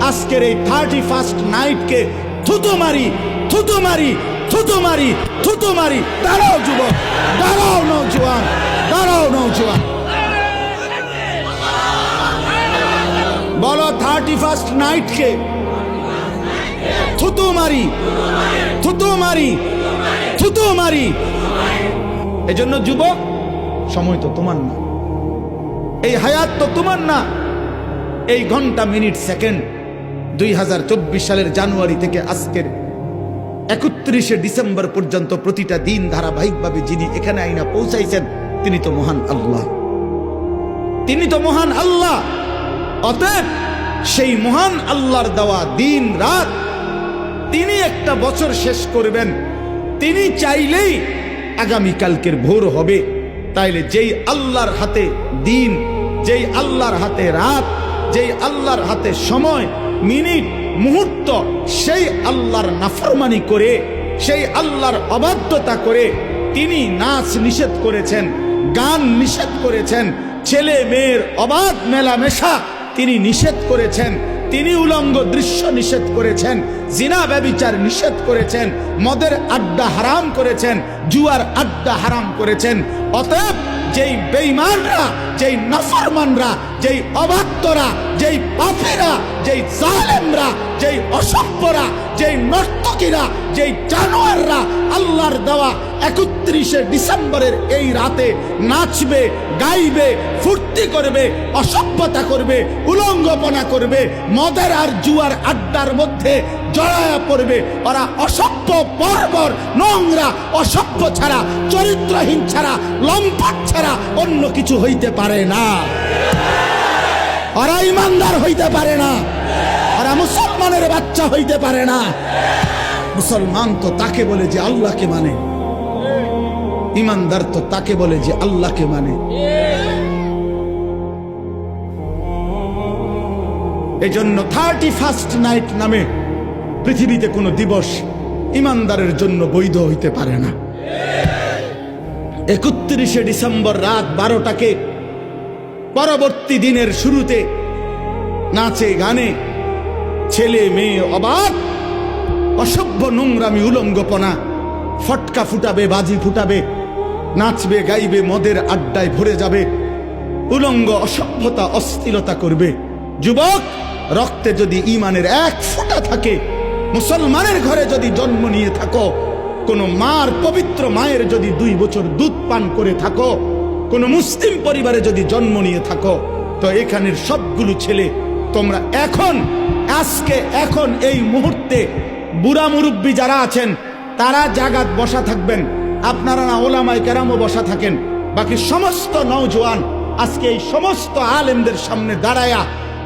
আজকের এই 31st নাইটকে থুতু মারি, থুতু মারি, থুতু মারি, থুতু মারি। দাঁড়াও যুবক, দাঁড়াও নওজোয়ান, দাঁড়াও নওজোয়ান। বলো 31st নাইটকে থুতু মারি, থুতু মারি, থুতু মারি। এজন্য যুবক, সময় তো তোমার না, এই হায়াত তো তোমার না। এই ঘন্টা, মিনিট, সেকেন্ড 2024 সালের জানুয়ারি থেকে আজকের 31শে ডিসেম্বর পর্যন্ত প্রতিটা দিন ধারাবাহিকভাবে যিনি এখানে আইনা পৌঁছাইছেন তিনি তো মহান আল্লাহ, তিনি তো মহান আল্লাহ। অতএব সেই মহান আল্লাহর দেওয়া দিন রাত, তিনি একটা বছর শেষ করবেন, তিনি চাইলেই আগামীকালকের ভোর হবে। তাইলে যেই আল্লাহর হাতে দিন, যেই আল্লাহর হাতে রাত, যেই আল্লাহর হাতে সময়, মিনিট, মুহূর্ত, সেই আল্লাহর নাফরমানি করে, সেই আল্লাহর অবাধ্যতা করে তিনি নাচ নিষেধ করেছেন, গান নিষেধ করেছেন, ছেলে মেয়ের অবাধ মেলামেশা তিনি নিষেধ করেছেন, তিনি উলঙ্গ দৃশ্য নিষেধ করেছেন, জিনা ব্যভিচার নিষেধ করেছেন, মদের আড্ডা হারাম করেছেন, জুয়ার আড্ডা হারাম করেছেন। অতএব যেই বেঈমানরা, যেই নাফরমানরা, যেই অবাধ্যরা, যেই পাপীরা, যেই জালেমরা, যেই অসভ্যরা, যেই নর্তকীরা, যেই জানোয়াররা আল্লাহর দেওয়া 31শে ডিসেম্বরের এই রাতে নাচবে, গাইবে, ফুর্তি করবে, অসভ্যতা করবে, উলঙ্গপনা করবে, মদের আর জুয়ার আড্ডার মধ্যে জড়ায়া পড়বে, ওরা অসভ্য, বর্বর, নোংরা, অসভ্য ছাড়া, চরিত্রহীন ছাড়া, লম্পট ছাড়া অন্য কিছু হইতে পারে না। ওরা ইমানদার হইতে পারে না, ওরা মুসলমানের বাচ্চা হইতে পারে না। মুসলমান তো তাকে বলে যে আল্লাহকে মানে, ইমানদার তো তাকে বলে যে আল্লাহকে মানে। এজন্য 31st নাইট নামে পৃথিবীতে কোনো দিবস ইমানদারের জন্য বৈধ হইতে পারে না। 31শে ডিসেম্বর রাত 12টাকে পরবর্তী দিনের শুরুতে নাচে গানে ছেলে মেয়ে অবাক, অসভ্য, নোংরামি, উলঙ্গপনা, ফটকা ফুটাবে, বাজি ফুটাবে, নাচবে, গাইবে, মদের আড্ডায় ভরে যাবে, উলঙ্গ, অসভ্যতা, অস্থিরতা করবে। যুবক, রক্তে যদি ঈমানের এক ফোঁটা থাকে, মুসলমানের ঘরে যদি জন্ম নিয়ে থাকো, কোন মার, পবিত্র মায়ের যদি 2 বছর দুধ পান করে থাকো, কোন মুসলিম পরিবারে যদি জন্ম নিয়ে থাকো, তো এখানের সবগুলো ছেলে তোমরা এখন, আজকে, এখন এই মুহূর্তে বুড়া মুরব্বী যারা আছেন তারা জাগাত বসা থাকবেন, আপনারা না ওলামায়ে কেরামও বসা থাকেন। বাকি সমস্ত নওজোয়ান আজকে এই সমস্ত আলেমদের সামনে দাঁড়ায়া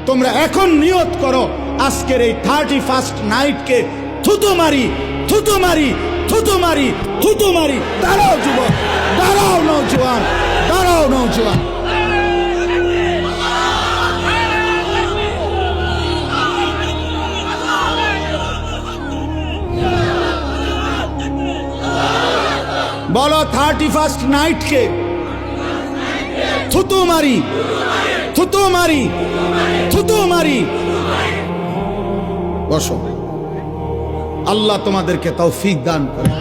তোমরা এখন নিয়ত করো, আজকের এই 31st নাইটকে থুতু মারি, থুতু মারি, থুতু মারি, থুতু মারি। দাঁড়াও যুবক, দাঁড়াও নওজোয়ান, দাঁড়াও নওজোয়ান। বলো 31st নাইটকে থুতু মারি, থুতু মারি, থুতু মারি। বসো, আল্লাহ তোমাদেরকে তৌফিক দান করে।